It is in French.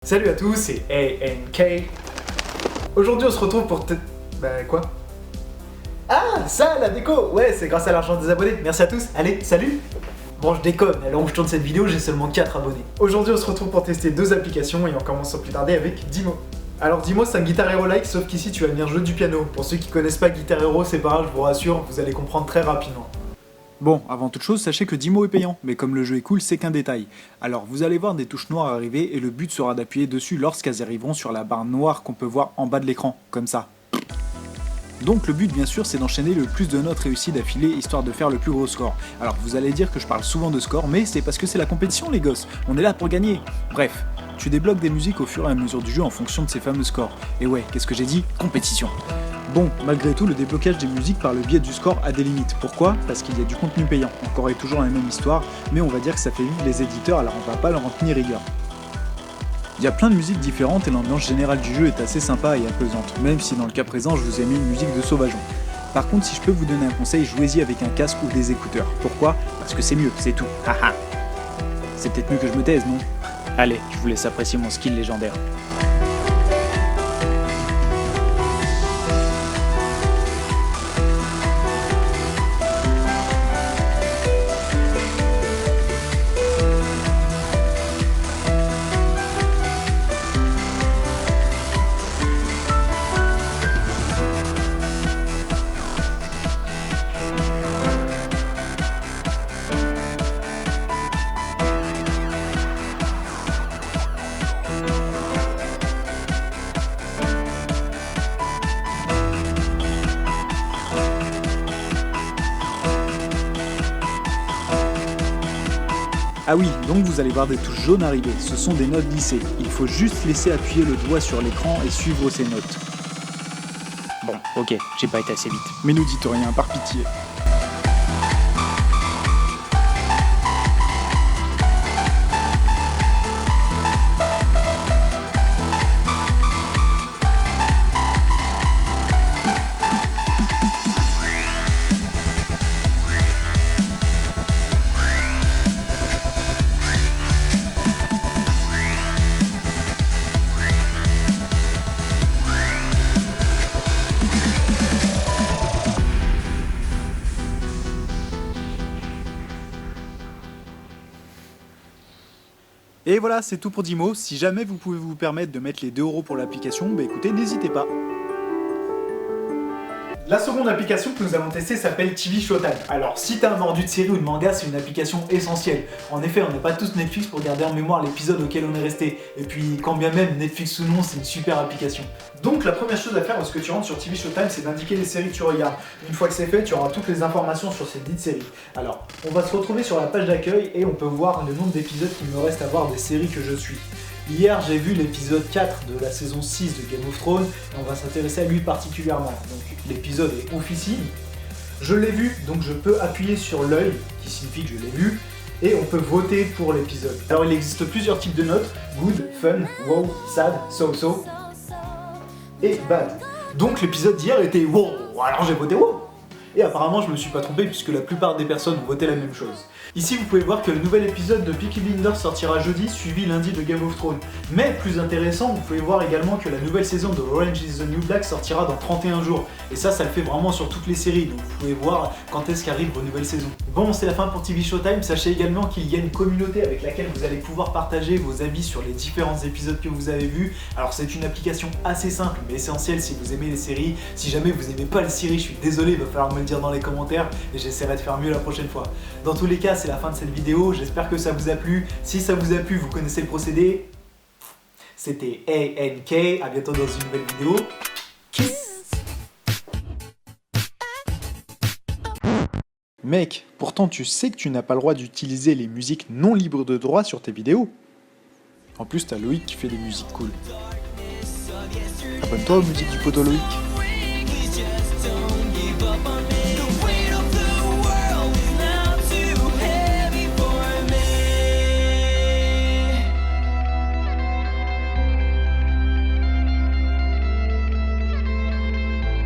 Salut à tous, c'est ANK. Aujourd'hui on se retrouve pour quoi? Ah, ça, la déco. Ouais, c'est grâce à l'argent des abonnés. Merci à tous. Allez, salut. Bon, je déconne, à l'heure où je tourne cette vidéo, j'ai seulement 4 abonnés. Aujourd'hui on se retrouve pour tester deux applications et on commence sans plus tarder avec Dimo. Alors Dimo, c'est un Guitar Hero-like, sauf qu'ici tu vas venir jouer du piano. Pour ceux qui connaissent pas Guitar Hero, c'est pas grave, je vous rassure, vous allez comprendre très rapidement. Bon, avant toute chose, sachez que Dimo est payant, mais comme le jeu est cool, c'est qu'un détail. Alors, vous allez voir des touches noires arriver et le but sera d'appuyer dessus lorsqu'elles arriveront sur la barre noire qu'on peut voir en bas de l'écran, comme ça. Donc le but bien sûr c'est d'enchaîner le plus de notes réussies d'affilée histoire de faire le plus gros score. Alors vous allez dire que je parle souvent de score, mais c'est parce que c'est la compétition les gosses, on est là pour gagner. Bref, tu débloques des musiques au fur et à mesure du jeu en fonction de ces fameux scores. Et ouais, qu'est-ce que j'ai dit? Compétition. Bon, malgré tout, le déblocage des musiques par le biais du score a des limites. Pourquoi? Parce qu'il y a du contenu payant. Encore et toujours la même histoire, mais on va dire que ça fait vivre les éditeurs, alors on va pas leur en tenir rigueur. Il y a plein de musiques différentes et l'ambiance générale du jeu est assez sympa et apaisante, même si dans le cas présent je vous ai mis une musique de Sauvageon. Par contre, si je peux vous donner un conseil, jouez-y avec un casque ou des écouteurs. Pourquoi? Parce que c'est mieux, c'est tout. Haha. C'est peut-être mieux que je me taise, non? Allez, je vous laisse apprécier mon skill légendaire. Ah oui, donc vous allez voir des touches jaunes arriver, ce sont des notes glissées. Il faut juste laisser appuyer le doigt sur l'écran et suivre ces notes. Bon, ok, j'ai pas été assez vite. Mais nous dites rien, par pitié. Et voilà, c'est tout pour Dimo. Si jamais vous pouvez vous permettre de mettre les 2 € pour l'application, bah écoutez, n'hésitez pas. La seconde application que nous allons tester s'appelle TV Showtime. Alors si t'es un mordu de série ou de manga, c'est une application essentielle. En effet, on n'est pas tous Netflix pour garder en mémoire l'épisode auquel on est resté. Et puis quand bien même Netflix ou non, c'est une super application. Donc la première chose à faire lorsque tu rentres sur TV Showtime, c'est d'indiquer les séries que tu regardes. Une fois que c'est fait, tu auras toutes les informations sur ces dites séries. Alors, on va se retrouver sur la page d'accueil et on peut voir le nombre d'épisodes qu'il me reste à voir des séries que je suis. Hier, j'ai vu l'épisode 4 de la saison 6 de Game of Thrones et on va s'intéresser à lui particulièrement. Donc l'épisode est oufissime. Je l'ai vu, donc je peux appuyer sur l'œil, qui signifie que je l'ai vu, et on peut voter pour l'épisode. Alors il existe plusieurs types de notes, good, fun, wow, sad, so-so, et bad. Donc l'épisode d'hier était wow, alors j'ai voté wow. Et apparemment je me suis pas trompé puisque la plupart des personnes ont voté la même chose. Ici vous pouvez voir que le nouvel épisode de Peaky Blinders sortira jeudi, suivi lundi de Game of Thrones. Mais plus intéressant, vous pouvez voir également que la nouvelle saison de Orange is the New Black sortira dans 31 jours. Et ça le fait vraiment sur toutes les séries, donc vous pouvez voir quand est-ce qu'arrivent vos nouvelles saisons. Bon, c'est la fin pour TV Showtime, sachez également qu'il y a une communauté avec laquelle vous allez pouvoir partager vos avis sur les différents épisodes que vous avez vus. Alors c'est une application assez simple mais essentielle si vous aimez les séries. Si jamais vous n'aimez pas les séries, je suis désolé, il va falloir me le dire dans les commentaires et j'essaierai de faire mieux la prochaine fois. Dans tous les cas, c'est la fin de cette vidéo, j'espère que ça vous a plu. Si ça vous a plu, vous connaissez le procédé. C'était ANK, à bientôt dans une nouvelle vidéo. Kiss. Mec, pourtant tu sais que tu n'as pas le droit d'utiliser les musiques non libres de droit sur tes vidéos. En plus, t'as Loïc qui fait des musiques cool. Abonne-toi aux musiques du poteau Loïc.